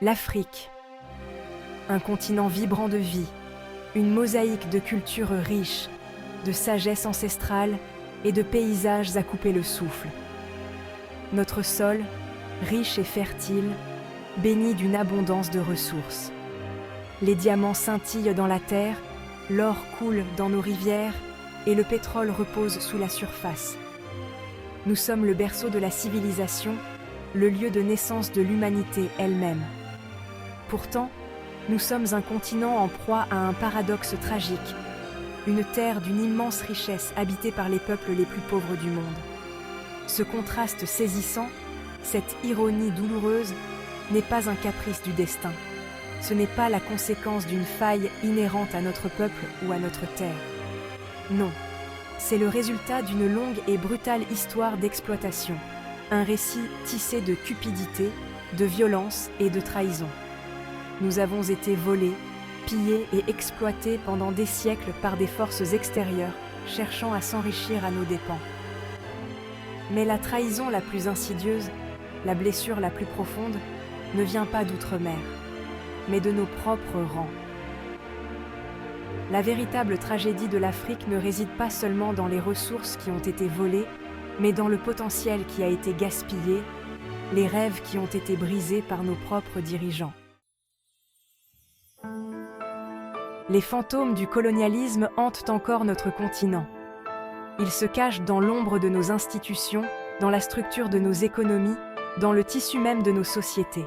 L'Afrique, un continent vibrant de vie, une mosaïque de cultures riches, de sagesse ancestrale et de paysages à couper le souffle. Notre sol, riche et fertile, béni d'une abondance de ressources. Les diamants scintillent dans la terre, l'or coule dans nos rivières et le pétrole repose sous la surface. Nous sommes le berceau de la civilisation, le lieu de naissance de l'humanité elle-même. Pourtant, nous sommes un continent en proie à un paradoxe tragique, une terre d'une immense richesse habitée par les peuples les plus pauvres du monde. Ce contraste saisissant, cette ironie douloureuse, n'est pas un caprice du destin. Ce n'est pas la conséquence d'une faille inhérente à notre peuple ou à notre terre. Non, c'est le résultat d'une longue et brutale histoire d'exploitation, un récit tissé de cupidité, de violence et de trahison. Nous avons été volés, pillés et exploités pendant des siècles par des forces extérieures, cherchant à s'enrichir à nos dépens. Mais la trahison la plus insidieuse, la blessure la plus profonde, ne vient pas d'outre-mer, mais de nos propres rangs. La véritable tragédie de l'Afrique ne réside pas seulement dans les ressources qui ont été volées, mais dans le potentiel qui a été gaspillé, les rêves qui ont été brisés par nos propres dirigeants. Les fantômes du colonialisme hantent encore notre continent. Ils se cachent dans l'ombre de nos institutions, dans la structure de nos économies, dans le tissu même de nos sociétés.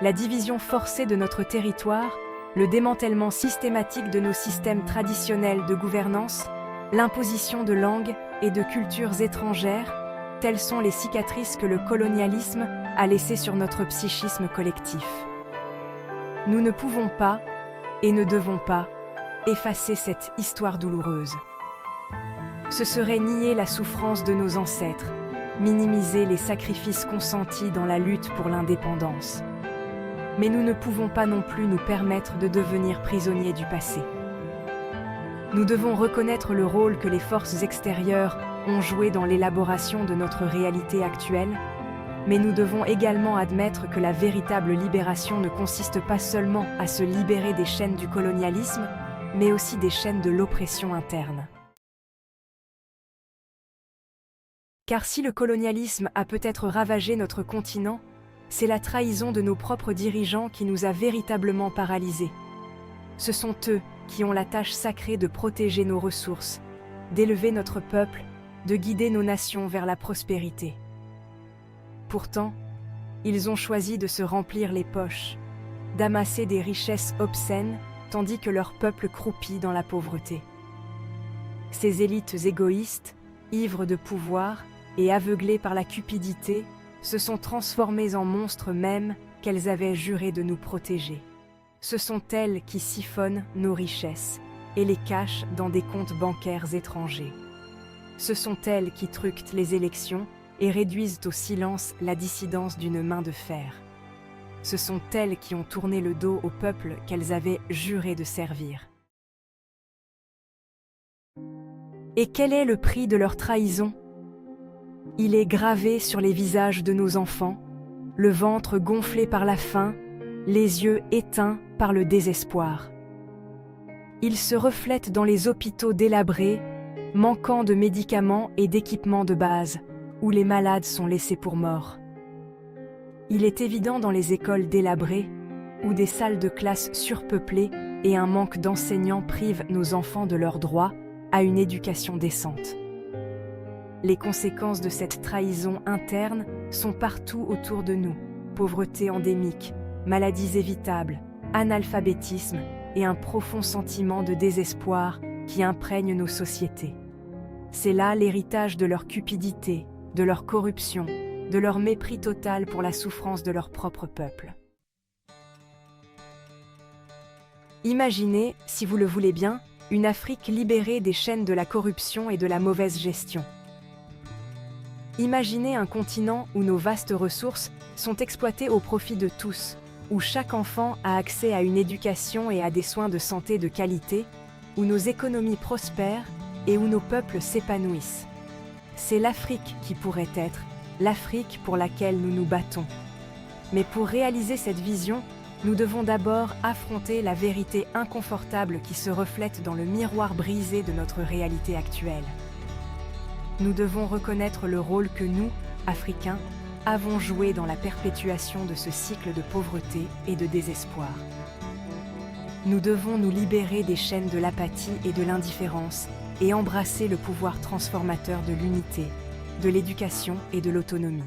La division forcée de notre territoire, le démantèlement systématique de nos systèmes traditionnels de gouvernance, l'imposition de langues et de cultures étrangères, telles sont les cicatrices que le colonialisme a laissées sur notre psychisme collectif. Nous ne pouvons pas, et ne devons pas, effacer cette histoire douloureuse. Ce serait nier la souffrance de nos ancêtres, minimiser les sacrifices consentis dans la lutte pour l'indépendance. Mais nous ne pouvons pas non plus nous permettre de devenir prisonniers du passé. Nous devons reconnaître le rôle que les forces extérieures ont joué dans l'élaboration de notre réalité actuelle, mais nous devons également admettre que la véritable libération ne consiste pas seulement à se libérer des chaînes du colonialisme, mais aussi des chaînes de l'oppression interne. Car si le colonialisme a peut-être ravagé notre continent, c'est la trahison de nos propres dirigeants qui nous a véritablement paralysés. Ce sont eux qui ont la tâche sacrée de protéger nos ressources, d'élever notre peuple, de guider nos nations vers la prospérité. Pourtant, ils ont choisi de se remplir les poches, d'amasser des richesses obscènes, tandis que leur peuple croupit dans la pauvreté. Ces élites égoïstes, ivres de pouvoir et aveuglées par la cupidité, se sont transformées en monstres mêmes qu'elles avaient juré de nous protéger. Ce sont elles qui siphonnent nos richesses et les cachent dans des comptes bancaires étrangers. Ce sont elles qui truquent les élections et réduisent au silence la dissidence d'une main de fer. Ce sont elles qui ont tourné le dos au peuple qu'elles avaient juré de servir. Et quel est le prix de leur trahison ? Il est gravé sur les visages de nos enfants, le ventre gonflé par la faim, les yeux éteints par le désespoir. Il se reflète dans les hôpitaux délabrés, manquant de médicaments et d'équipements de base, où les malades sont laissés pour morts. Il est évident dans les écoles délabrées, où des salles de classe surpeuplées et un manque d'enseignants privent nos enfants de leur droit à une éducation décente. Les conséquences de cette trahison interne sont partout autour de nous. Pauvreté endémique, maladies évitables, analphabétisme et un profond sentiment de désespoir qui imprègne nos sociétés. C'est là l'héritage de leur cupidité, de leur corruption, de leur mépris total pour la souffrance de leur propre peuple. Imaginez, si vous le voulez bien, une Afrique libérée des chaînes de la corruption et de la mauvaise gestion. Imaginez un continent où nos vastes ressources sont exploitées au profit de tous, où chaque enfant a accès à une éducation et à des soins de santé de qualité, où nos économies prospèrent et où nos peuples s'épanouissent. C'est l'Afrique qui pourrait être, l'Afrique pour laquelle nous nous battons. Mais pour réaliser cette vision, nous devons d'abord affronter la vérité inconfortable qui se reflète dans le miroir brisé de notre réalité actuelle. Nous devons reconnaître le rôle que nous, Africains, avons joué dans la perpétuation de ce cycle de pauvreté et de désespoir. Nous devons nous libérer des chaînes de l'apathie et de l'indifférence et embrasser le pouvoir transformateur de l'unité, de l'éducation et de l'autonomie.